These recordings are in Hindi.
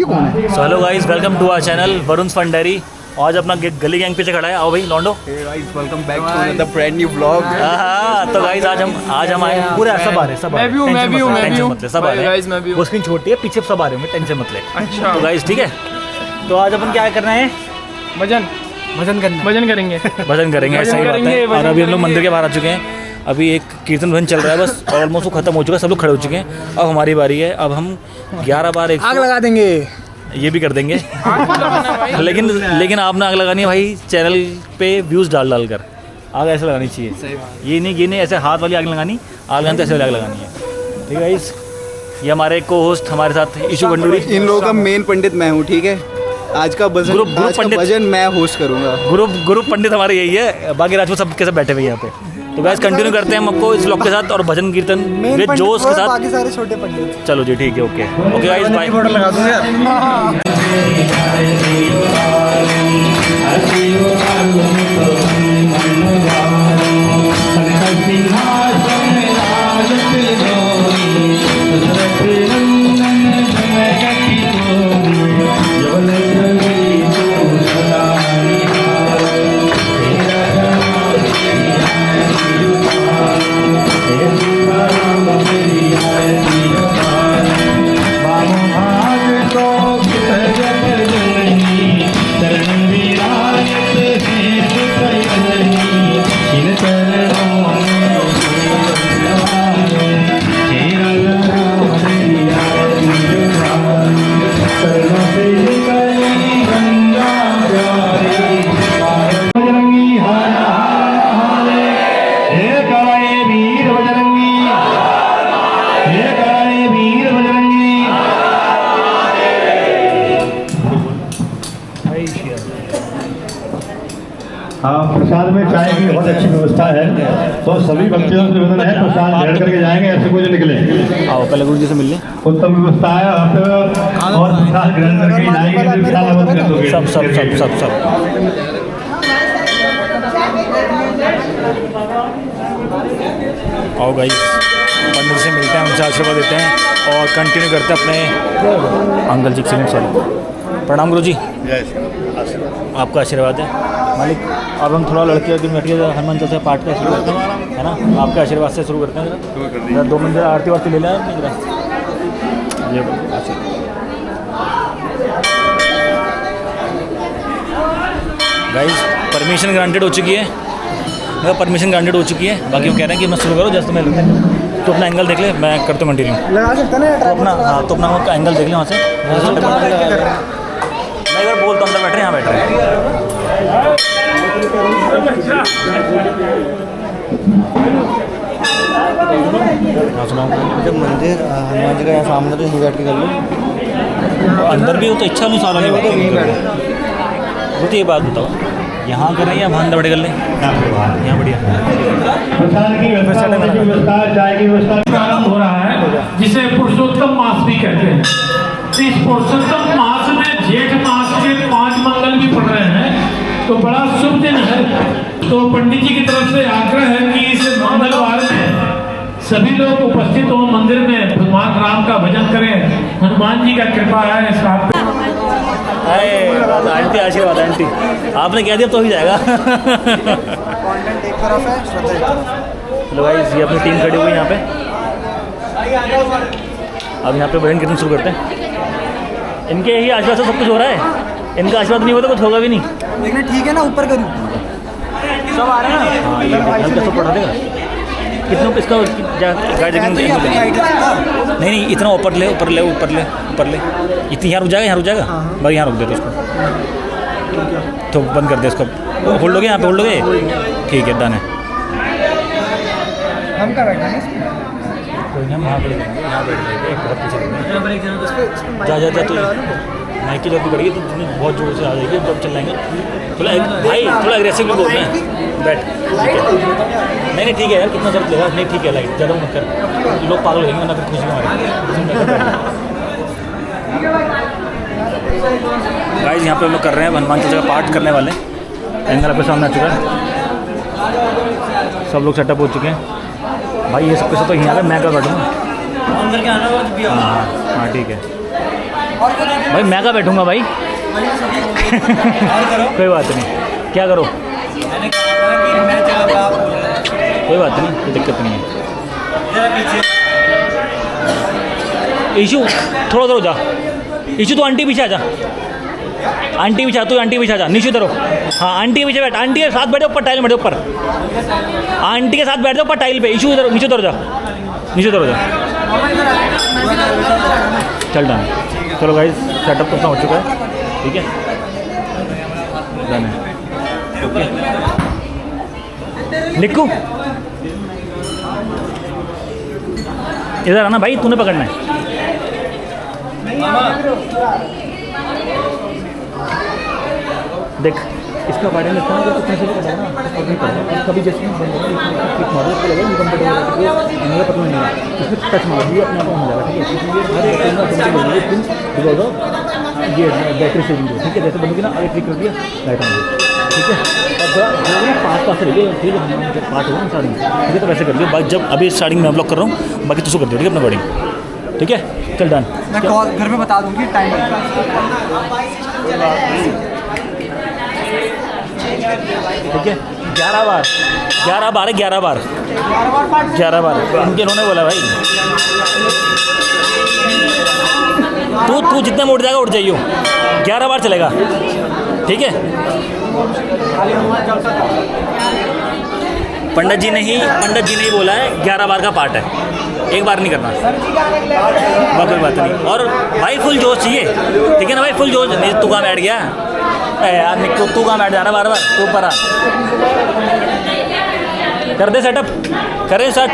ये कौन है? So hello guys, welcome to our channel Varun fun diary. आज अपना गली गैंग पीछे खड़ा है। आओ भाई लॉन्डो। Welcome back to another brand new vlog. तो गाइस आज हम आए पूरे सब आ रहे हैं, सब मैं भी हूं मतलब सब आ रहे हैं। वो स्क्रीन छोटी है, पीछे सब आ रहे होंगे, टेंशन मत ले। अच्छा तो गाइस ठीक है, तो आज अपन क्या करना है? भजन करेंगे भजन करेंगे, ऐसा ही बात है। और अभी हम लोग मंदिर के बाहर आ चुके हैं। अभी एक कीर्तन भजन चल रहा है बस, ऑलमोस्ट वो खत्म हो चुका है, सब लोग खड़े हो चुके हैं। अब हमारी बारी है। अब हम 11 बार एक आग लगा देंगे, ये भी कर देंगे। लेकिन आपने आग लगानी है भाई, चैनल पे व्यूज़ डाल कर आग ऐसे लगानी चाहिए। ये नहीं ऐसे हाथ वाली आग लगानी, आग लगानी तो ऐसे वाली आग लगानी है। ठीक है गाइस, ये हमारे को होस्ट हमारे साथ इशू गंडूरी। इन लोगों का मेन पंडित मैं हूँ। ठीक है, आज का भजन मैं होस्ट करूँगा। ग्रुप पंडित हमारे यही है, बाकी राजपूत सब के सब बैठे हुए यहाँ पे। तो गाइस कंटिन्यू करते हैं हम आपको इस ब्लॉग के साथ, और भजन कीर्तन विद जोश के साथ। बाकी सारे छोटे पंडित। चलो जी ठीक है, ओके गाइस बाय। लगा दूँ यार। हाँ, प्रसाद में चाय की बहुत अच्छी व्यवस्था है, तो सभी भक्तों से निवेदन है प्रसाद ग्रहण करके जाएंगे, ऐसे कोई निकले। आओ पहले गुरु जी से मिल लें। उत्तम व्यवस्था है और प्रसाद ग्रहण करके जाएंगे, तो विशाल मत कर दोगे। सब आओ गाइस, पंडित से मिलते हैं, उनसे आशीर्वाद देते हैं और कंटिन्यू करते हैं अपने अंकल जी से। सॉरी, प्रणाम गुरु जी। आपका आशीर्वाद है मालिक। अब हम थोड़ा लड़के के बैठ के हनुमान चालीसा पाठ का शुरू करते हैं, है ना? आपके आशीर्वाद से शुरू करते हैं। जरा 2 मिनट आरती वारती ले लें जरा। गाइस परमिशन ग्रांटेड हो चुकी है, परमिशन ग्रांटेड हो चुकी है। बाकी वो कह रहे हैं कि मैं शुरू करूँ, जैसे मैं तो अपना एंगल देख ले, मैं करता हूँ कंटिन्यू। लगा सकते ना तो अपना, हाँ तो अपना एंगल देख ले वहाँ से। मैं इधर बोलता हूँ, अंदर बैठ रहे हैं, यहाँ बैठ रहे हैं। जब मंदिर हनुमान जी का यहाँ सामने, तो यहीं बैठ के कर लो। अंदर भी हो तो इच्छा अनुसार नहीं वो तो ये बात बताओ, यहाँ करें या वहाँ अंदर बैठे कर लें? यहाँ बढ़िया। प्रसाद की व्यवस्था, चाय की व्यवस्था प्रारंभ हो रहा है, जिसे पुरुषोत्तम मास भी कहते हैं। इस पुरुषोत्तम मास में जेठ मास के 5 मंगल भी पड़ रहे हैं, तो बड़ा शुभ दिन है। तो पंडित जी की तरफ से आग्रह है कि इस मंगलवार में सभी लोग उपस्थित हो, मंदिर में भगवान राम का भजन करें। हनुमान जी का कृपा है इस बात पे। आंटी आशीर्वाद, आंटी आपने कह दिया तो ही जाएगा। कंटेंट एक तरफ है, श्रद्धा एक तरफ है। चलो गाइस, ये अपनी टीम खड़ी हुई है यहाँ पे। अब यहाँ पे भजन कीर्तन शुरू करते हैं। इनके ही आशीर्वाद से सब कुछ हो रहा है, इनका आशीर्वाद नहीं होता तो कुछ होगा भी नहीं। लेकिन ठीक है ना, ऊपर करूँ सब आ रहे हैं ना। हाँ, ये हल्का सा पढ़ा देगा कितना इसका नहीं, इतना ऊपर ले इतनी यहाँ रुक जाएगा। भाई यहाँ रुक दे तो इसको, तो बंद कर दे इसको। होल्ड लोगे यहाँ पे, होल्ड लोगे? ठीक है, डन है। हम क्या बैठे हैं? कोई नहीं, हम यहाँ बैठ जाएंगे, एक तरफ पीछे जा तो माइक की जरूरत पड़ेगी तो तुम्हें बहुत जोर से आ जाएगी जब चलाएंगे। थोड़ा एग्रेसिवली बोल रहे हैं, बैठ। नहीं ठीक है यार, कितना जरूरत लेगा? नहीं ठीक है, लाइट ज़्यादा मत कर, लोग पागल होंगे ना, फिर खुशी हमारी। गाइस यहाँ पे हम लोग कर रहे हैं हनुमान चालीसा का पाठ करने वाले। एंगल आपके सामने आ चुका है, सब लोग सेटअप हो चुके हैं। भाई ये सब कुछ तो यहाँ पे मैं कर बैठूँगा अंदर के आना। हाँ ठीक है। भाई मैं कहाँ बैठूंगा भाई। कोई बात नहीं, क्या करो, कोई बात नहीं, कोई दिक्कत नहीं है। ईशू थोड़ा उधर हो जा, ईशू तो आंटी पीछे आ जा, आंटी पीछे, तू आंटी पीछे आ जा, नीचे उधर हो। हाँ आंटी के पीछे बैठ, आंटी के साथ बैठो ऊपर, टाइल बैठो ऊपर, आंटी के साथ बैठ जाओ ऊपर टाइल पे। ईशू उधर नीचे उतर जा, नीचे उतर जा, चल डन। चलो गाइस सेटअप तो अपना हो चुका है, ठीक है, डन है। ओके निक्कू इधर आना भाई, तूने पकड़ना है। देख इसका बारे में लिखा है, कितने से करना ना कभी जैसे क्लिक मारो तो लगेगा इनकम्फर्टेबल मेरा पता नहीं है, इसमें टच मार दिया अपने आप हो जाएगा, ठीक है। इसलिए हर एक बिकॉज ऑफ ये बैटरी सेविंग है, ठीक है। जैसे बंद की ना अगर क्लिक कर दिया लाइट ऑन, ठीक है। और जो ना पास रहिए, ठीक है, जब पास होगा ना स्टार्टिंग, ठीक है, तो वैसे कर दियो। जब अभी स्टार्टिंग में ब्लॉक कर रहा हूँ, बाकी तो कर दियो, ठीक है, अपना बॉर्डिंग, ठीक है। चल डन, मैं कॉल घर में बता दूँगी टाइम। ठीक है, 11 बार 11 बार है, 11 बार 11 बार इनके इन्होंने बोला भाई। तू जितने में उठ जाएगा उठ जाइयो, 11 बार चलेगा, ठीक है। पंडित जी ने ही बोला है 11 बार का पार्ट है, एक बार नहीं करना, कोई बात नहीं। और भाई फुल जोश चाहिए, ठीक है ना भाई, फुल जोश। नहीं तू कहाँ बैठ गया यार निक्को, तू कहाँ बैठ जाना बार बार, तू ऊपर आ, कर दे सेटअप, करें सेट।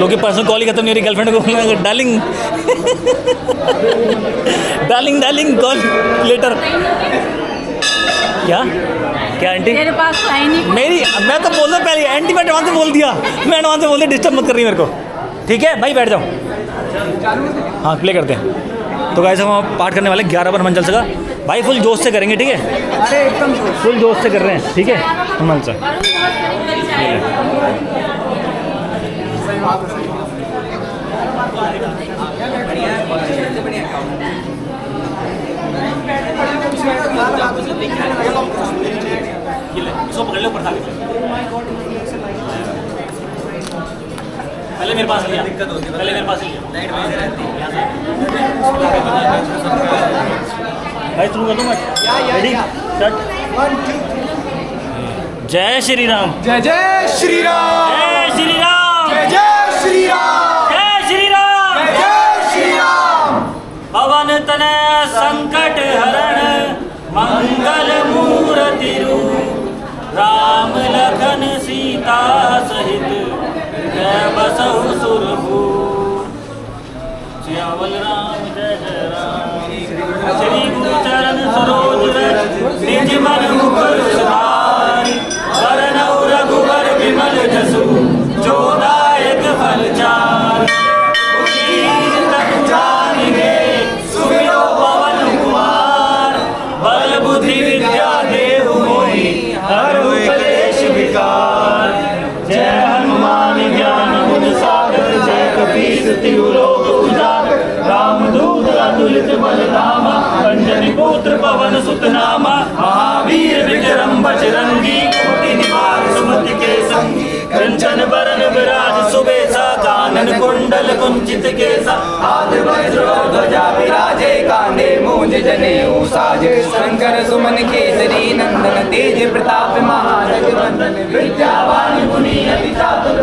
लोग पर्सनल कॉल ही खत्म नहीं हो रही, गर्लफ्रेंड को darling darling darling call letter. क्या क्या आंटी मेरे पास है नहीं मेरी, मैं तो बोल रहा पहले आंटी, मैं एडवांस से बोल दिया, मैं एडवांस से बोल दिया, डिस्टर्ब मत कर रही मेरे को, ठीक है भाई। बैठ जाओ, हाँ प्ले करते हैं। तो गाइस हम पाठ करने वाले 11 बार मंचल का, भाई फुल जोश से करेंगे, ठीक है, अरे एकदम फुल जोश से कर रहे हैं, ठीक है। मंचल इसको पकड़ लो ऊपर था, पहले मेरे पास लिया, पहले मेरे पास लिया भाई, शुरू कर दूँ मैं, रेडी स्टार्ट। जय श्री राम, जय जय श्री राम, जय श्री राम, जय जय श्री राम, जय श्री राम, जय श्री राम। पवन तनय संकट हरण मंगल मूर्ति रूप, राम लखन सीता सहित जय बसहु सुरभूप। श्यामल राम जय जय राम, श्री गुरु चरण सरोज रज निज मन मुकुर सुधारि, वरनौ रघुवर विमल जसु जो दायक फल चारि। सुमिरो पवन कुमार, बल बुद्धि विद्या देहु मोहि, हरहु कलेश विकार। जय हनुमान ज्ञान गुण सागर, जय कपीस तिहु लोक उजागर। रामदूत अतुलित बल धामा, अंजनी पुत्र पवन सुत नामा। महावीर विक्रम बजरंगी, कुमति निवार सुमति के संगी। कंचन बरन विराज सुबेसा, कानन कुंडल कुंचित केसा। हाथ वज्र ध्वजा विराजे, कांधे मूंज जनेऊ साजे। शंकर सुमन केसरी नंदन, तेज प्रताप महाजगवंदन। विद्यावान गुणी अति चातुर,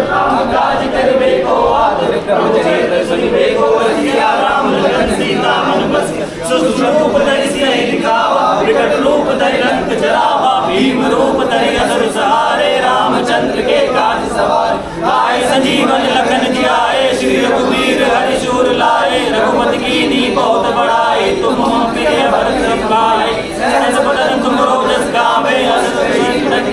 काज करबे को आतुर। प्रभु चरित्र सुनिबे को रसिया, राम लखन सीता मन बसिया। सूक्ष्म रूप धरि सियहि दिखावा, विकट रूप धरि लंक जरावा। भीम रूप धरि असुर सहारे, रामचंद्र के काज सवारे। आए संजीवन लखन जियाए, श्री रघुवीर हरि शूर लाए। रघुपति कीन्ही बहुत बड़ाई, तुम मम प्रिय भरत भाई। सहस बदन तुमरो जस गावे, अस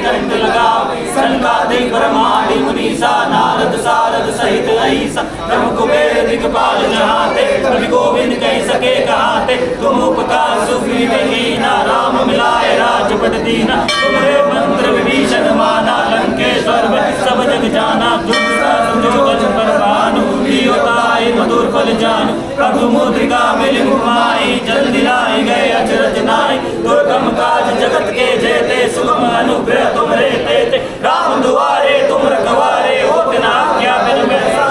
कंठ लगावे। सनकादिक ब्रह्मादि मुनीसा, नारद सारद सहित अहिसा। ब्रह्म कुबेर दिगपाल जहाते, कवि गोविंद कह सके कहाते। तुम उपकार सुग्रीव कीना, राम मिलाए राजपद दीना। तुम्हारे मंत्र विभीषण माना, लंकेश्वर सब जग जाना। दुर्ग मधु मुद्रिका मिल घुमाई जल्दी लाई गए अचरज नाई दुर्गम काज जगत के जेते सुगम अनुग्रह तुम रहते थे राम दुआरे तुम रखवारे होते ना क्या बिन पैसा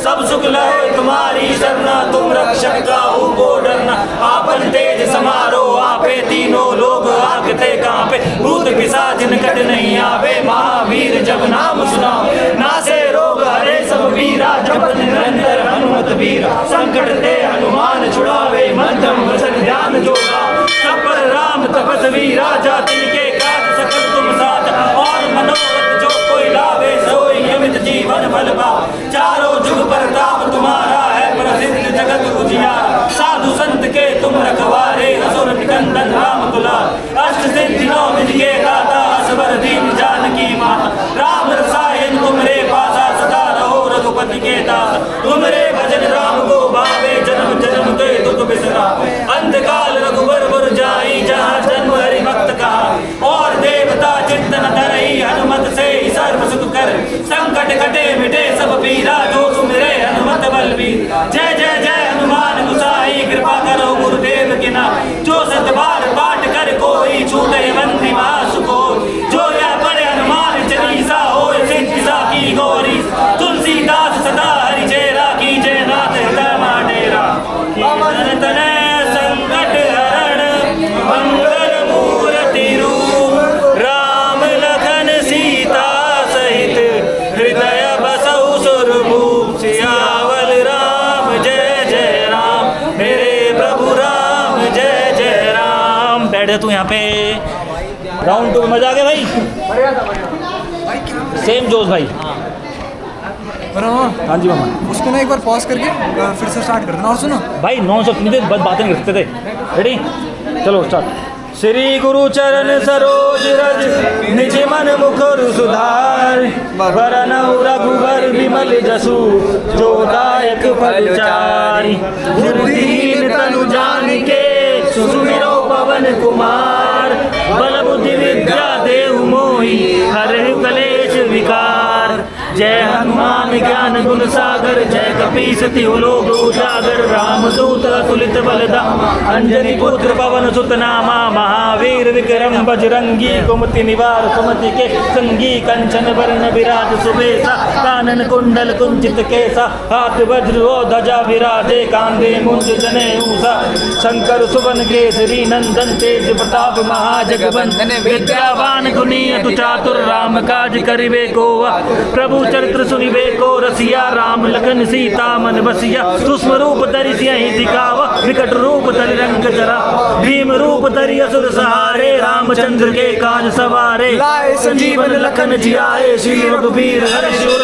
सब सुख लहे तुम्हारी शरणा तुम रक्षक का को डरना आपन तेज समारो आपे तीनों लोग आगते कांपे भूत पिशाच निकट नहीं आवे महावीर जब नाम सुनाओ नासे रोग हरे सब वीरा जपत निरंतर हनुमत वीरा संकट ते हनुमान छुड़ावे मध्यम वचन ध्यान जोड़ा सब पर राम तपस्वी राजा तिनके काज सकल तुम साथ और मनोरथ जो कोई लावे सोई अमित जीवन फल पाओ चारों जुग प्रताप तुम्हारा है प्रसिद्ध जगत उजियारा साधु संत के तुम रखवारे असुर निकंदन राम दुलार अष्ट सिद्धि नौ निधि के दाता असबर दीन जानकी माता राम रसायन तुमरे पासा सदा रहो रघुपति के दास तुमरे भजन राम को भावे जन्म जन्म के दुख बिसरा अंधकाल रघुवर पुर जाई जहाँ जन्म हरि भक्त कहा और देवता चिंतन धरई हनुमत से सर्व सुख कर संकट कटे मिटे सब पीरा जो सुमिरे हनुमत बलवीर जय जय जय हनुमान गुसाई कृपा करो गुरुदेव के नाम जो सतबार पाठ कर कोई छूटे बंदी मासुको जो यह पढ़े हनुमान चालीसा हो सिद्धि की गौरी तुलसीदास सदा हरि चेरा की जय नाथ हृदय माडेरा तने संकट हरण मंगल मूर्ति रूप राम लखन सीता सहित हृदय बसौ सुरभूप सियावल राम जय जय राम मेरे प्रभु राम जय जय राम। बैठे तू यहाँ पे राउंड 2 में मजा आ गया भाई सेम जोश भाई। हाँ जी मामा उसको ना एक बार पॉज करके फिर से स्टार्ट कर देना और सुनो भाई 900 बस बातें नहीं करते थे रेडी चलो स्टार्ट। श्री गुरु चरण सरोज रज निज मन मुखर सुधार वरन रघुबर विमल जसु जो दायक फल चारि दीन तनु जान के सुमिरो पवन कुमार बल बुद्धि विद्या देहु मोहि हरहु कलेश विकार जय हनुमान ज्ञान गुण सागर जय कपीस तिहु लोक उजागर रामदूत अतुलित बलधाम अंजनी पुत्र पवन सुत नामा महावीर विक्रम बजरंगी कुमति निवार सुमति के संगी कंचन वर्ण विराज सुबेसा कानन कुंडल कुंचित केसा हाथ वज्र ओ ध्वजा विराजे कांधे मुंज जनेऊसा शंकर सुवन केसरी नंदन तेज प्रताप महाजगवंदन विद्यावान गुणी अतु चातुर राम काज करिबे को प्रभु चरित्र सुनिबे को रसिया राम लखन सीता मन बसिया सूक्ष्म रूप धरि सियहि दिखावा विकट रूप धरि रंग जरा भीम रूप धरि असुर सहारे रामचंद्र के काज सवारे लाए संजीवन लखन जियाए श्री रघुवीर हर्ष उर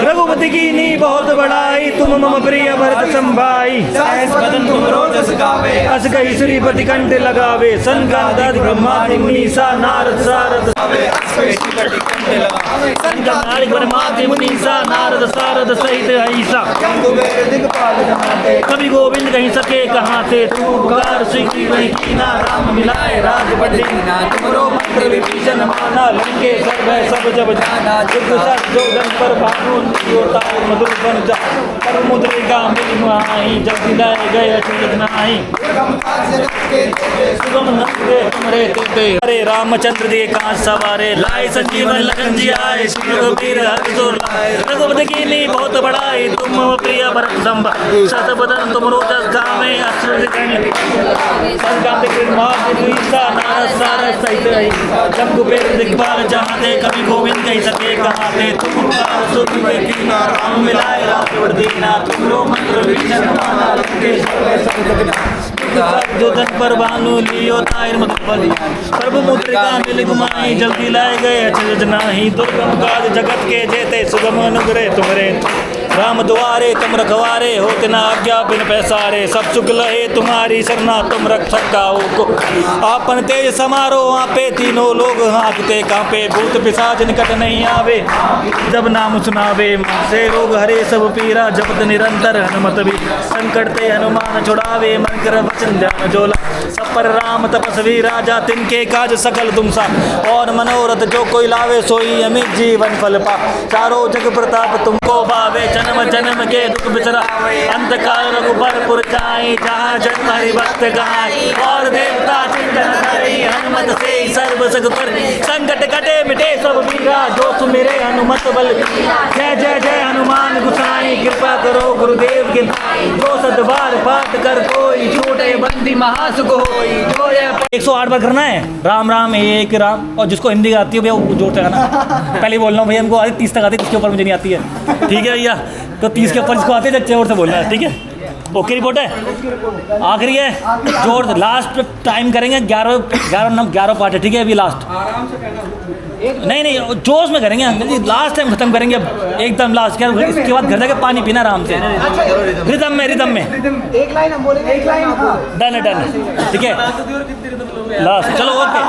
रघुपति कीन्ही बहुत बड़ाई तुम मम प्रिय भरत संभाई बदन तुम रोजस गावे अस कहि श्रीपति कंठ लगावे संगादि ब्रह्मादि मुनीसा नारद सारद ब्रह्मादि मुनीसा नारद सारद सहित ऐसा कभी गोविंद कहीं सके कहाँ थे तुकार स्वीकृति वही कीना राम मिलाए राज बदीना तुमरो मंत्र विभीषण माना लंकेश्वर भय सब जब जाना युद्ध सत जो जन पर भानु होता मधुर बन जा कर मुद्रिका मिल माही जब दिलाए गए अचरज नाहि सुगम नंदे तुमरे तेते हरे रामचंद्र दिए कांच सवारे लाए संजीवन लखन जी आए श्री रघुवीर हर्ष उर रघुपति कीन्ही बहुत बड़ाई तुम प्रिय भरत संभा सत बदन तुम रोजस गावे अश्रु संगाते नारद सारद सहित रही जब कुबेर दिखपाल जहाँ थे कभी गोविंद कहीं सके कहाँ थे तुम राम मिलाए राम दीना तुमरो मंत्र विभीषण माना जो जन पर भानु लियो ताहिर मधुबली प्रभु मुद्रिका मिल घुमाई जल्दी लाए गए अचरज नाहि दुर्गम काज जगत के जेते सुगम अनुग्रह तुमरे राम दुआरे तुम रखवारे होते ना आज्ञा बिन पैसारे सब सुख लहे तुम्हारी शरणा तुम रक्षक काहू को आपन तेज समारो आपे तीनों लोग हाँकते कांपे भूत पिशाच निकट नहीं आवे जब नाम सुनावे से रोग हरे सब पीरा जपत निरंतर हनुमत भी संकट ते हनुमान छुड़ावे मन कर वचन ध्यान जोला सब पर राम तपस्वी राजा तिनके काज सकल तुम सा और मनोरथ जो कोई लावे सोई अमित जीवन फल पा चारों जग प्रताप तुमको भावे जन्म जन्म के दुख बिसरा अंत काल रघुबरपुर जाए जहाँ जन्म हरि भक्त गाए और देवता चिंतन करे हनुमत से सर्व सुख पर संकट कटे मिटे सब पीरा जो सुमिरे हनुमत बल जय जय जय हनुमान गुसाई कृपा करो गुरुदेव के जो सतबार पाठ कर कोई छोटे बंदी महासुख होई जो 108 बार करना है राम राम एक राम। और जिसको हिंदी आती है भैया वो जोर से गाना पहले बोल रहा हूँ भैया हमको आती 30 तक आती है, इसके ऊपर मुझे नहीं आती है। ठीक है भैया, तो 30 के ऊपर जिसको आती है जोर से बोलना है। ठीक है, ओके रिपोर्ट है आखिरी है जोर लास्ट टाइम करेंगे 11 पार्ट है। ठीक है अभी लास्ट नहीं जोश में करेंगे लास्ट टाइम खत्म करेंगे एकदम लास्ट। क्या इसके बाद घर जाके पानी पीना आराम से रिदम में एक लाइन हम बोलेंगे, एक लाइन डन। ठीक है लास्ट चलो ओके।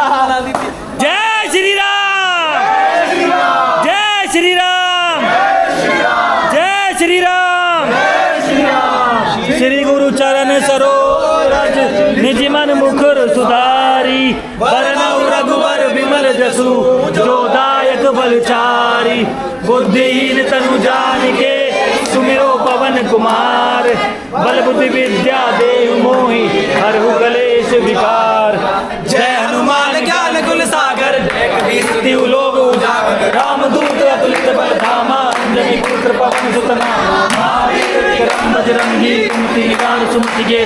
जय श्री राम जय श्री राम जय श्री राम श्री गुरु चरण सरोज निज मन मुखर सुधारी वरनौ रघुवर विमल जसु जो दायक बलचारी बुद्धिहीन तनु जानिके सुमिरो पवन कुमार बल बुद्धि विद्या देव मोहि हरहु कलेश विकार। जय हनुमान ज्ञान गुण सागर जय लोग उजागर रामदूत अतुलित बल धामा अंजनी पुत्र पवन सुत नामा बजरंगी कुमति निवार सुमति के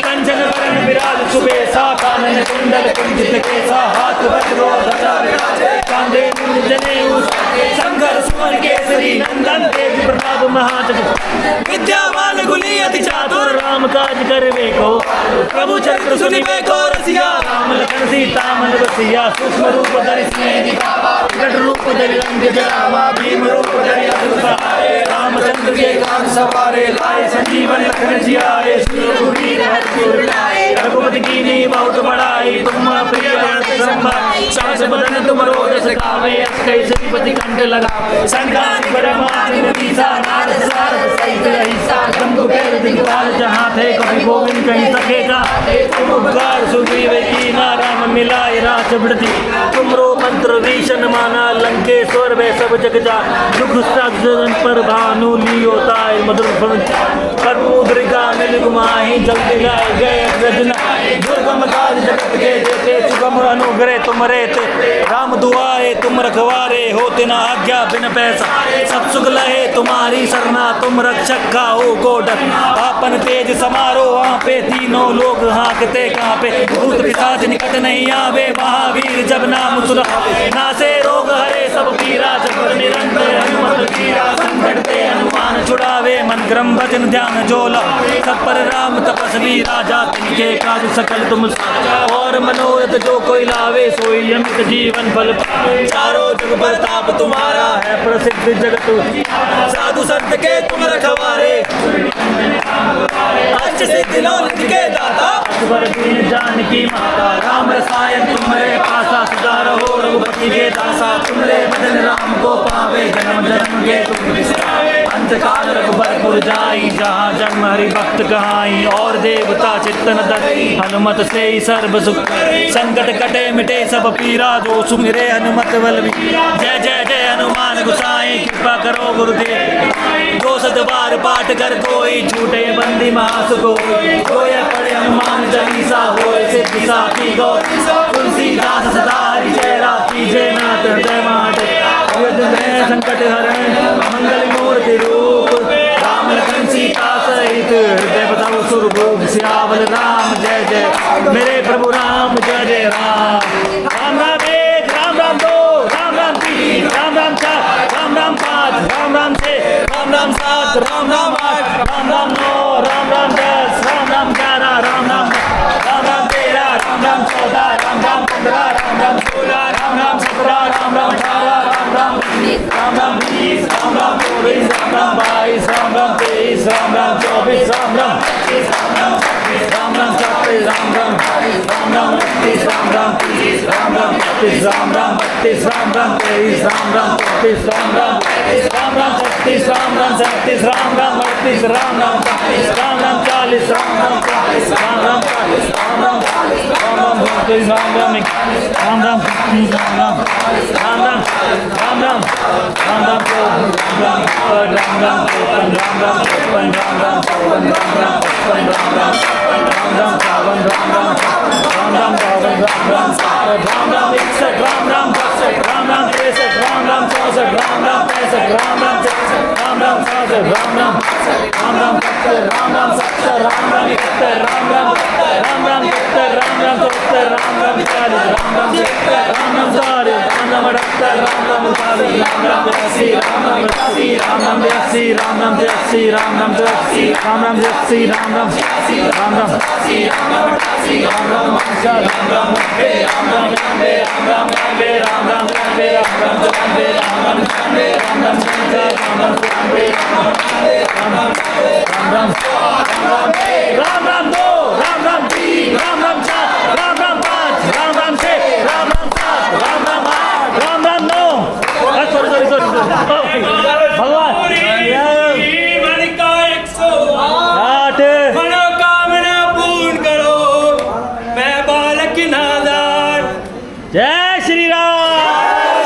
कंचन वरण विराज सुबेसा कानन कुंडल कुंजित केसा हाथ वज्र ध्वजा विराजे कांधे मूंज जनेऊ शंकर सुमन केसरी नंदन तेज प्रताप महाजग विद्यावान गुणी अति चातुर राम काज करवे को प्रभु चरित्र सुनिबे को रसिया राम लखन सीता मन बसिया सूक्ष्म रूप धरि सिंह दिखावा विकट रूप धरि रंग जरावा भीम रूप धरि असुर सहारे रामचंद्र के काज सवारे लाए संजीवन लखन जियाए सुरवीर हरपुर लाए रघुपति कीन्ही बहुत बड़ाई तुम प्रिय संभाई सास बदन तुम रोज सखावे अक्षय श्रीपति कंठ लगावे संतान परमात्म तीसा नारद सारद सहित रहिसा शंभु पैर दिगपाल जहाँ थे कभी गोविंद कहीं सकेगा तुम उपकार सुग्रीव कीना राम मिलाए रास बढ़ती तुमरो मंत्र भीषण माना लंकेश्वर वे सब जग जा दुख साक्षन पर भानु लियोता मधुर कर्पूद्रिका मिल गुमाही जल्दी गाय गए रजना दुर्गम काज जगत के देते सुगम अनुग्रह तुम रहते राम दुआए तुम रखवारे होते ना आज्ञा बिन पैसा सब सुख लहे तुम्हारी सरना तुम रक्षक का हो को डर आपन तेज समारो वहाँ पे तीनों लोग हाँकते कहाँ पे भूत पिशाच निकट नहीं आवे महावीर जब नाम सुना नासे रोग हरे सब पीरा जब निरंतर हनुमत पीरा संकट ते हनुमान छुड़ावे मन क्रम भजन ध्यान जोला सब पर राम तपस्वी राजा तिनके काज सकल तुम और मनोरथ जो कोई लावे सोई अमित जीवन फल पावे चारों जग प्रताप तुम्हारा है प्रसिद्ध जगत साधु संत के तुम रखवारे अष्ट सिद्धि नौ निधि के दाता जानकी माता राम रसायन तुम्हारे पासा सदा रहो रघुपति के दासा तुमरे भजन राम को पावे जन्म जन्म के तुम बिसरावे अंत काल रघुबरपुर जाई जहाँ जन्म हरि भक्त कहाई और देवता चित्तन धरि हनुमत से ही सर्व सुख संकट कटे मिटे सब पीरा जो सुमिरे हनुमत बल जय जय जय हनुमान गुसाई कृपा करो गुरुदेव जो सतबार पाठ कर कोई झूठे बंदी महासुख होय पढ़े हनुमान चालीसा होय सिद्धि साखी गौ तुलसीदास सदा हरि चेहरा कीजे नाथ हृदय माटे संकट हरण मंगल मूर्ति रूप राम लखन सीता सहित हृदय बताओ सुरभूप सियावल राम जय जय मेरे प्रभु राम जय जय राम राम राम एक राम राम दो राम राम तीन राम राम चार राम राम पाँच राम राम छः राम राम सात राम राम आठ राम राम नौ राम राम 10 राम राम 11 राम राम 13 राम राम 14 राम राम 15 राम राम 16 राम राम 17 राम राम 18 राम राम 19 राम राम 20 राम राम 24 राम राम 22 राम राम 23 राम राम 24 राम राम 25 राम राम 26 राम राम 27 राम राम 28 राम राम 29 राम राम 30 राम राम 31 राम राम 32 राम राम 23 राम राम 34 राम राम 35 राम राम 36 राम राम 37 राम राम 38 राम राम 39 राम राम 40 चालीस राम राम चालीस राम राम चालीस राम राम चालीस राम राम राम राम राम राम राम राम राम राम राम राम राम राम राम दो राम राम तीन राम राम चार राम राम पाँच राम राम छः राम राम सात राम राम आठ राम राम नौ सॉरी भगवान आठ मनोकामना पूर्ण करो मैं बालक नादान। जय श्री राम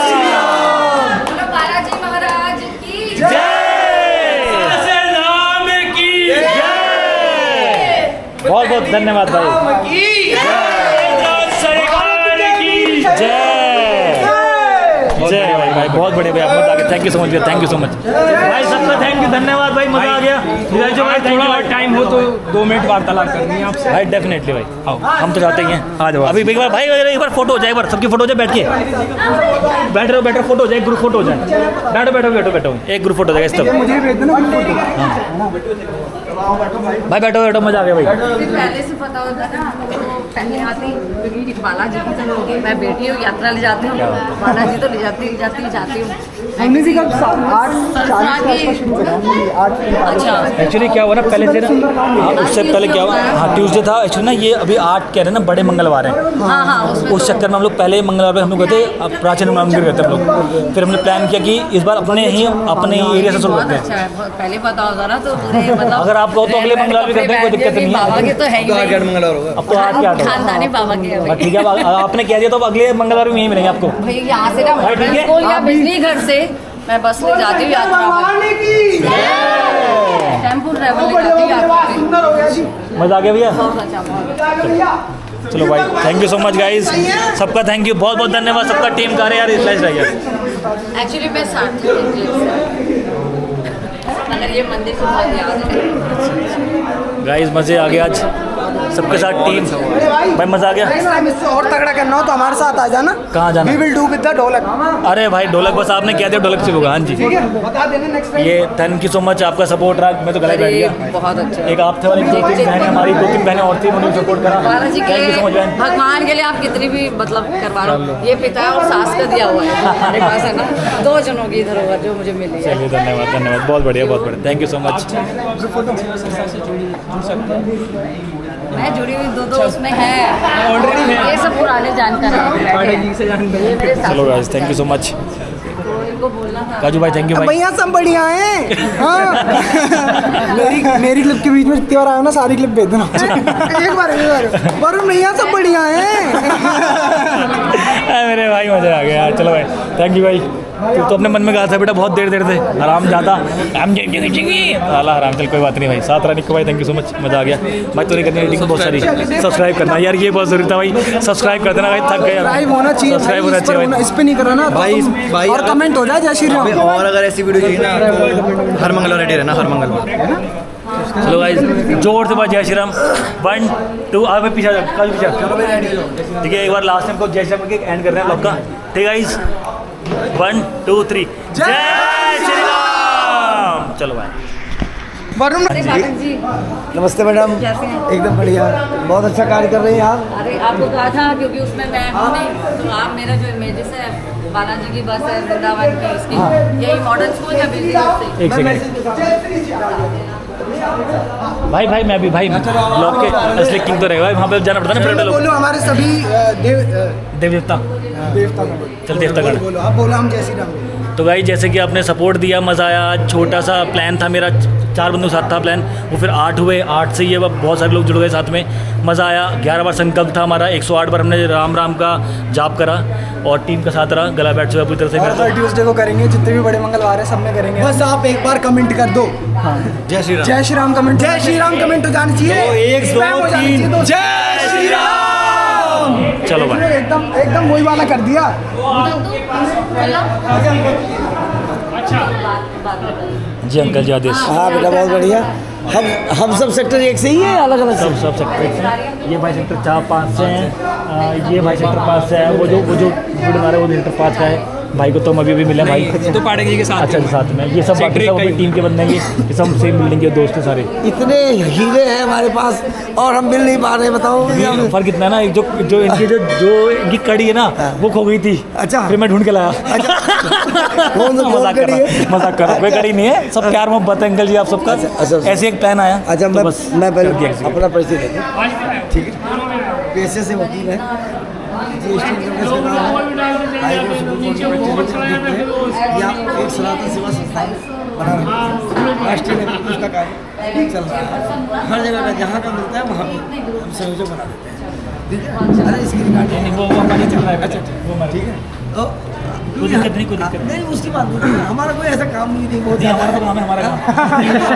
बोलो बालाजी महाराज की जय राम की बहुत बहुत धन्यवाद भाई सरकार की जय जय भाई भाई बहुत बढ़िया भाई आप मजा आ गया थैंक यू सो मच भैया थैंक यू सो मच भाई सबका थैंक यू धन्यवाद भाई मजा आ गया जो भाई थोड़ा और टाइम हो तो 2 मिनट वार्तालाप करनी है आपसे। भाई डेफिनेटली भाई हम तो चाहते ही हैं आ जाओ अभी एक बार भाई एक बार फोटो हो जाए एक बार सबकी फोटो हो जाए बैठ के बैठ फोटो हो जाए ग्रुप फोटो हो जाए बैठो एक ग्रुप फोटो हो जाएगा इस तरह मुझे भेज देना भाई बैठो मजा आ गया भाई फिर पहले से पता होता ना तो पहले आती क्योंकि बालाजी की तरह होगी मैं बेटी हूँ यात्रा ले जाती हूँ बालाजी तो ले जाती हूँ हमने जी कब 8:40 शुरू करा अच्छा एक्चुअली क्या हुआ ना पहले से ना उससे पहले क्या हुआ हाँ ट्यूसडे था एक्चुअली ना ये अभी 8 कह रहे हैं ना बड़े मंगलवार हैं हाँ उसमें उस चक्कर में हम लोग पहले मंगलवार पे हम लोग गए थे प्राचीन मंदिर गए थे हम लोग फिर हमने प्लान किया कि इस बार अपने एरिया से शुरू बहुत करते हैं अच्छा है पहले पता होता ना तो पूरे मतलब अगर आप कहो तो अगले मंगलवार भी करते हैं कोई दिक्कत नहीं बाबा है के तो है ही मंगलवार होगा अब तो आज क्या खानदानी बाबा के है भाई। ठीक है अब आपने कह दिया तो अब अगले मंगलवार भी यहीं मिलेंगे आपको भाई यहाँ से ना भाई, ठीक है। स्कूल या बिजली घर से मैं बस ले जाती हूँ यात्रा टेम्पो ट्रैवल ले जाती हूँ यात्रा पे। सुंदर हो गया जी मजा आ गया भैया बहुत अच्छा चलो भाई thank you so much guys सबका थैंक यू बहुत बहुत धन्यवाद सबका टीम का यार फ्लैश रह गया एक्चुअली मैं सार्थक मगर ये मंदिर से बहुत याद है गाइस मजे आ गया आज सबके साथ टीम भाई मजा आ गया नेक्स्ट टाइम इससे और तगड़ा करना हो तो हमारे साथ आ जाना कहाँ जाना? We will do with the dholak अरे भाई ढोलक बस आपने कह दिया ढोलक से होगा हाँ जी ठीक है बता देना नेक्स्ट टाइम ये थैंक यू सो मच आपका सपोर्ट रहा मैं तो गला बैठ गया बहुत अच्छा एक आप थे वाली 2-3 बहनें हमारी 2-3 बहनें और थी उन्होंने सपोर्ट करा बालाजी के थैंक यू सो मच लिए बहन भगवान के लिए आप कितनी भी मतलब करवा लो ये पिता और सास का दिया हुआ है हमारे पास है ना 2 जनों की धरोहर जो मुझे मिली है चलिए धन्यवाद बहुत बढ़िया थैंक यू सो मच मैं जुड़ी हुई दो उसमें है ये सब पुराने जानकार हैं चलो guys thank you so much इनको बोलना था काजू भाई थैंक यू भाई भैया सब बढ़िया हैं हाँ मेरी क्लिप के बीच में जितनी बार आया ना सारी क्लिप भेज देना एक बार वरुण भैया सब बढ़िया हैं मेरे भाई मजा आ गया यार चलो भाई थैंक यू भाई तू तो अपने मन में कहा था बेटा बहुत देर से आराम जाता आला आराम चल कोई बात नहीं भाई साथ रहने को भाई थैंक यू सो मच मजा आ गया भाई तूने करनी एडिटिंग बहुत सारी सब्सक्राइब करना यार ये बहुत जरूरी था भाई सब्सक्राइब कर देना भाई थक गया सब्सक्राइब होना चाहिए सब्सक्राइब होना चाहिए भाई इस पे नहीं करा ना भाई और कमेंट हो जाए जय श्री राम और अगर ऐसी वीडियो चाहिए ना तो हर मंगलवार रेडी रहना हर मंगलवार चलो गाइस जोर से बात जय श्री राम 1 2 आप पीछे कल पीछे ठीक है एक बार लास्ट टाइम को जय श्री राम करके एंड कर रहे हैं ब्लॉग का ठीक है गाइस 1 2 3 जय श्री राम चलो भाई वरुण जी नमस्ते मैडम कैसे हैं? एकदम बढ़िया बहुत अच्छा कार्य कर रही हैं आप अरे आपको कहा था क्योंकि उसमें मैं हूँ नहीं तो आप मेरा जो इमेजेस है बालाजी की बस है वृंदावन की उसकी यही मॉडर्न स्कूल है बिल्कुल से एक सेकंड भाई मैं भी भाई ब्लॉग के असली किंग तो रहेगा भाई वहाँ पे जाना पड़ता है ना पर्यटन लोग बोलो हमारे सभी देवता देवता चल देवता गण बोलो आप बोलो हम जय श्री राम तो भाई जैसे कि आपने सपोर्ट दिया, मज़ा आया। छोटा सा प्लान था मेरा, 4 बंदों के साथ था प्लान, वो फिर 8 हुए, 8 से ये बहुत सारे लोग जुड़ गए साथ में, मज़ा आया। 11 बार संकल्प था हमारा, 108 बार हमने राम राम का जाप करा और टीम का साथ रहा, गला बैठ चुका पूरी तरह से और मेरा। हर ट्यूसडे को करेंगे, जितने भी बड़े मंगलवार है सब में करेंगे। बस आप एक बार कमेंट कर दो, जय श्री राम। जय श्री राम कमेंट, जय श्री राम कमेंट हो जानी चाहिए। तो 1 Spam हो 2 जानी 3 चाहिए दोस्त। जय श्री राम। चलो भाई, एकदम एकदम वही वाला कर दिया। जी अंकल जी आदेश। हाँ बेटा बहुत बढ़िया। हम सब सेक्टर 1 से ही है, अलग अलग सब सेक्टर, ये भाई सेक्टर 4-5 से हैं, ये भाई सेक्टर 5 से है, वो जो बूढ़े मारे वो सेक्टर 5 का है। भाई को तो हम अभी मिले भाई, तो पाठक जी के साथ अच्छा साथ में ये सब बाकी सब अपनी टीम के बंदे हैं, ये सब सेम बिल्डिंग के दोस्त हैं सारे। इतने हीरे हैं हमारे पास और हम मिल नहीं पा रहे, बताओ। फर्क इतना है ना, जो इनकी जो इनकी कड़ी है ना वो खो गई थी। अच्छा। फिर मैं ढूंढ के लाया। कौन कड़ी है? मजाक कर रहा हूँ, कोई कड़ी नहीं है, सब प्यार मोहब्बत है अंकल जी आप सबका। अच्छा। ऐसे एक प्लान आया। अच्छा तो बस मैं पहले कर दिया अपना परिचय देता हूँ, ठीक है। पेशे से वकील है, जीएसटी इंटरनेट के नाम है, हाईकोर्ट सुप्रीम कोर्ट में टेलीविजन या एक सनातन सेवा संस्था बना रखा है। राष्ट्रीय लेवल पर उसका कार्य चल रहा है, हर जगह का जहाँ का मिलता है वहाँ पे हम संयोजक बना देते हैं, ठीक है। अरे इसकी रिकॉर्डिंग वो हमारे चल रहा है। अच्छा ठीक है। तो कोई दिक्कत नहीं, नहीं उसकी बात नहीं, हमारा कोई ऐसा काम नहीं बहुत नहीं, हमारा तो काम है, हमारा काम।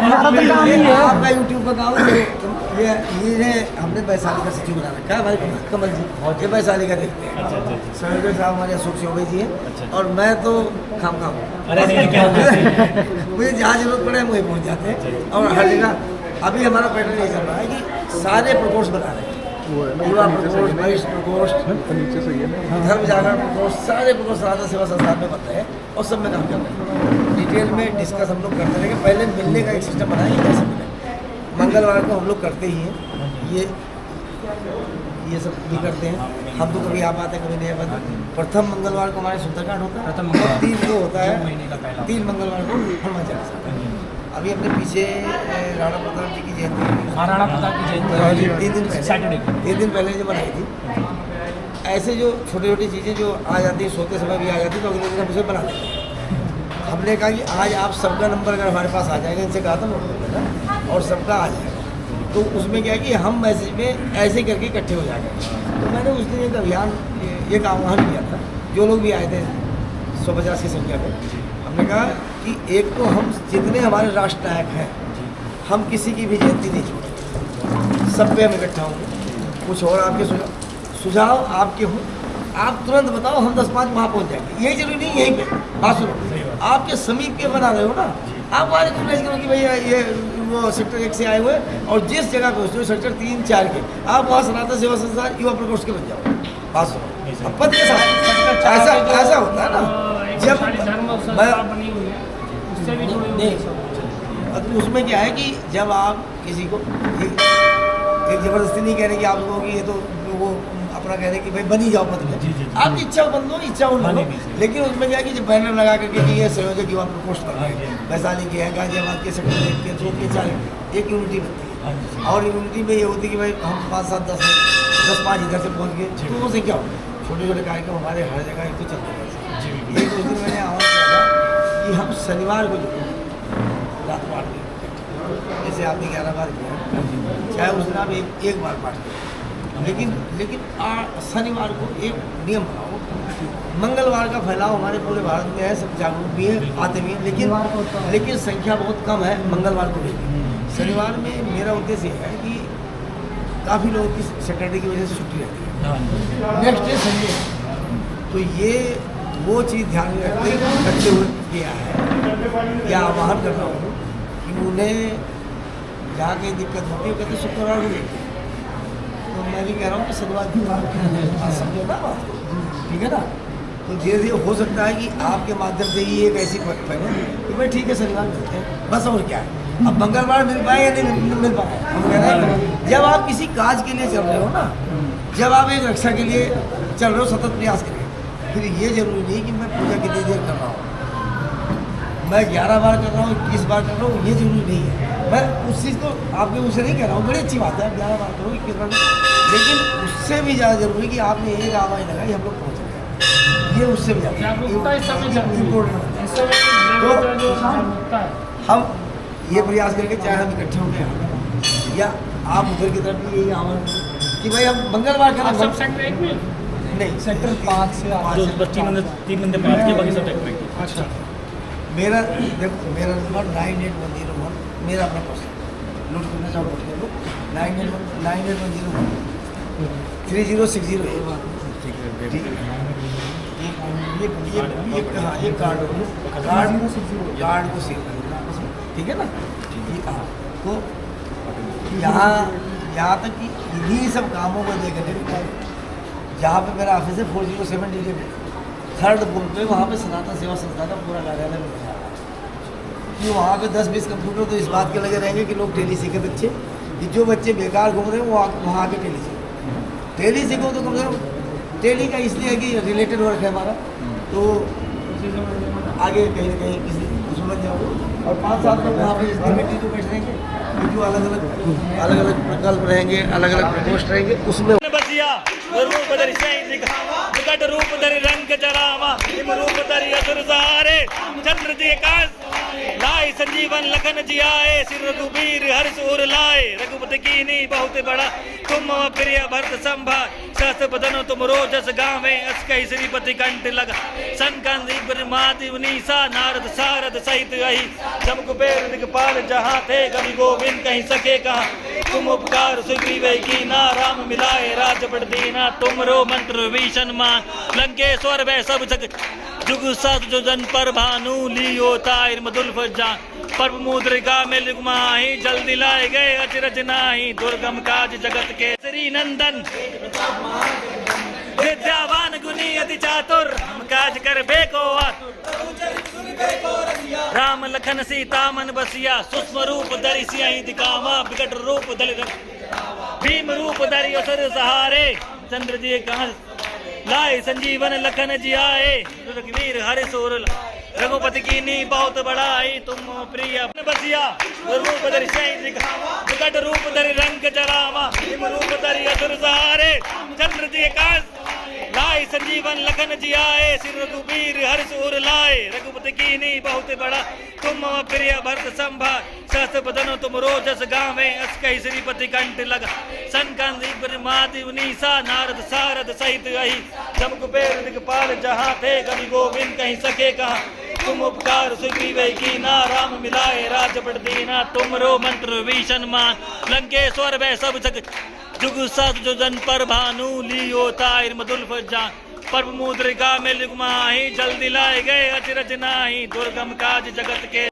हमारा तो काम ही है। आपका यूट्यूब का काम है। ये हमने वैशाली का सचिव बना रखा है भाई कमल जी, ये वैशाली का देखते हैं। संयोजक साहब हमारे अशोक चौबे जी हैं और मैं तो खाम हूँ। अरे नहीं क्या मुझे जहाँ जरूरत पड़े हम वहीं पहुँच जाते हैं और हर जगह। अभी हमारा पैटर्न ये चल रहा है कि सारे प्रकोष्ठ बना रहे हैं, युवा प्रकोष्ठ, वरिष्ठ प्रकोष्ठ, धर्म जागरण प्रकोष्ठ, सारे प्रकोष्ठ सनातन सेवा संस्थान में बनते हैं और सब में काम कर रहे हैं। डिटेल में डिस्कस हम लोग करते रहेंगे, पहले मिलने का एक सिस्टम बनाएंगे कैसे मिले। मंगलवार को हम लोग करते ही हैं, ये सब भी करते हैं हम तो, कभी आप आते हैं कभी नहीं आते। प्रथम मंगलवार को हमारे सुंदरकांड होता है, और 3 को होता है, 3 मंगलवार को हनुमान चालीसा। अभी अपने पीछे राणा प्रताप जी की जयंती, राणा प्रताप की जयंती 3 दिन पहले, सैटरडे 3 दिन पहले जो बनाई थी। ऐसे जो छोटी छोटी चीज़ें जो आ जाती है, सोते समय भी आ जाती है, तो अगले दिन हम उसे बना देते हैं। हमने कहा कि आज आप सबका नंबर अगर हमारे पास आ जाएगा, इनसे कहा था नोट और सबका आ जाएगा, तो उसमें क्या है कि हम मैसेज में ऐसे करके इकट्ठे हो जाएंगे। तो मैंने उस दिन एक अभियान, एक आह्वान किया था, जो लोग भी आए थे 150 की संख्या में। हमने कहा कि एक तो हम जितने हमारे राष्ट्र नायक हैं, हम किसी की भी जयंती नहीं छोड़ेंगे, सब पे हम इकट्ठा होंगे। कुछ और आपके सुझाव आपके हों, आप तुरंत बताओ, हम 10-5 वहाँ पहुँच जाएंगे। यही जरूरी नहीं यहीं पे बात सुनो, आपके समीप के बना रहे हो ना, आप वहाँ रिकॉग्नाइज करो कि भैया ये वो सेक्टर 1 से आए हुए और जिस जगह पे जो सेक्टर 3-4 के, आप वहाँ सनातन सेवा संस्थान युवा प्रकोष्ठ के बन जाओ। बात सुनो, अब पद के साथ ऐसा होता है ना, जब मैं उसमें क्या है कि जब आप किसी को एक ज़बरदस्ती नहीं कह रहे कि आप लोगों की ये तो वो अपना कह रहे कि भाई बनी जाओ पद में, आपकी इच्छा बन लो, इच्छा उन लो। लेकिन उसमें क्या है कि जब बैनर लगा करके कि ये संयोजक युवा प्रकोष्ठ कर रहे हैं, वैशाली के हैं, गाजियाबाद के, सेक्टर 1 के, 2 के, 4 के, एक यूनिटी बनती है। और यूनिटी में ये होती है कि भाई हम 5-7-10-5 इधर से पहुँच गए, तो वो से क्या हो, छोटे छोटे कार्यक्रम हमारे हर जगह एक तो चलते हैं। एक उस दिन मैंने आह्वान किया था कि हम शनिवार को जो रात पाठ करें, जैसे आपने 11 बार किया, चाहे उस दिन आप एक बार पाठ करें, लेकिन शनिवार को एक नियम बनाओ। मंगलवार का फैलाव हमारे पूरे भारत में है, सब जागरूक भी है, आते भी हैं, लेकिन संख्या बहुत कम है मंगलवार को भी। शनिवार में मेरा उद्देश्य है कि काफ़ी लोगों की सैटरडे की वजह से छुट्टी रहती है, नेक्स्ट डे संडे, तो ये वो चीज़ ध्यान में रखते हुए किया है। क्या आह्वान कर रहा हूँ कि उन्हें जहाँ कहीं दिक्कत होती है कहते शुक्रवार को देखते हैं, तो मैं भी कह रहा हूँ कि शनिवार की बात समझो ना बात को, ठीक है ना। तो धीरे धीरे हो सकता है कि आपके माध्यम से ही एक ऐसी पहले कि भाई ठीक है शनिवार मिलते हैं, बस और क्या है। अब मंगलवार मिल पाए या नहीं मिल पाए, हम कह रहे हैं जब आप किसी काज के लिए चल रहे हो ना, जब आप एक रक्षा के लिए चल रहे हो, सतत प्रयास करें, फिर ये जरूरी नहीं कि मैं पूजा कितनी देर कर रहा हूँ, मैं 11 बार कर रहा हूँ, 21 बार कर रहा हूँ, ये जरूरी नहीं है। मैं उस चीज़ को आपके उसे नहीं कह रहा हूँ, बड़ी अच्छी बात है आप 11 बार करो, 21 बार, लेकिन उससे भी ज़्यादा जरूरी कि आपने एक आवाज़ लगाई, हम लोग पहुँच गए, ये उससे भी ज़्यादा इम्पोर्टेंट। तो हम ये प्रयास करेंगे, चाहे हम इकट्ठे हो गए या आप उधर की तरफ भी यही आह्वान कि भाई हम मंगलवार का सब सेक्टर 1 में नहीं सेक्टर 5 से जो 3 बंदे 5 के बाकी सब टेक में। अच्छा मेरा देखो, मेरा नंबर 98101, मेरा अपना पर्सन नोट करना चाहो नोट कर लो, 98101 3060 ये बात ठीक है। ये कार्ड कार्ड को सेव कर लेना आपस में, ठीक है ना। हाँ, तो यहाँ तक कि इन्हीं सब कामों को देखने जहाँ पे मेरा ऑफिस है 407 डीजे पे 3rd फ्लोर पे, वहाँ पे सनातन सेवा संस्था का पूरा कार्यालय में बैठा है कि वहाँ पे 10-20 कंप्यूटर तो इस बात के लगे रहेंगे कि लोग टेली सीखे बच्चे, कि जो बच्चे बेकार घूम रहे हैं वो वहाँ आके टेली सीखे। टेली सीखो तो कम से कम टेली का इसलिए है कि रिलेटेड वर्क है हमारा, तो आगे कहीं ना कहीं किसी उसमें बन जाओगे। और 5 साल तक वहाँ पे कमेटी जो बैठ रहेंगे, जो अलग अलग प्रकल्प रहेंगे, अलग अलग प्रकोष्ठ रहेंगे, उसमें बसिया रूप धरि विकट रूप धरि रंग जरावा, हिम रूप धरि असुर सहारे, चंद्र जी आकाश लाए संजीवन लखन जी आए, सिर रघुबीर हर्ष उर लाए, रघुपति कीनी बहुत बड़ा तुम प्रिय भरत संभार, सहस बदन तुम रोजस गावे, अस कहि श्रीपति कंठ लगा, संकंद ब्रह्मादि मुनीसा, नारद सारद सहित अहि, जम कुबेर दिगपाल जहाँ थे, कवि गोविंद कहीं सके कहा, तुम उपकार सुग्रीव कीना, राम मिलाए राज बढ़ दीना, तुम रो मंत्र विभीषण मान, लंकेश्वर वै सब जग जुग सत जो जन पर भानु, लियो ताहिर मधुल फजान, पर्व मुद्रिका में लिखमाही, जल्दी लाए गए अचरज नाही, दुर्गम काज जगत के श्री नंदन, विद्यावान गुनी अति चातुर, हम काज कर बेको राम लखन सीता मन बसिया, सूक्ष्म रूप धरि सियहि दिखावा, विकट रूप धरि भीम रूप धरि असुर सहारे, चंद्र जी कहाँ लाए संजीवन लखन जी आए, रघुवीर हरि सोर रघुपति कीनी बहुत बड़ाई, तुम प्रिय बसिया रूप धरि सियहि दिखावा, विकट रूप धरि रंग जरावा, भीम रूप धरि असुर सहारे, चंद्र जी आकाश लाए संजीवन लखन जी आए, सिर रघुबीर हर्ष उर लाए, रघुपति कीनी बहुत बड़ा तुम प्रिय भरत संभार, सहस बदन तुम रोजस गावे, अस कहि श्रीपति कंठ लगा, संकंद ब्रह्मादि मुनीसा, नारद सारद सहित अहि, जम कुबेर दिगपाल जहाँ थे, कवि गोविंद कहीं सके कहा, तुम उपकार सुग्रीव कीना, राम मिलाए राज बढ़ दीना, तुम रो मंत्र विभीषण मान, लंकेश्वर वै सब जग जुग सत जो जन पर भानु, लियो ताहिर मधुल फजान, पर्व मुद्रिका में लिखमाही, जल्दी लाए गए अचरज नाही, दुर्गम काज जगत के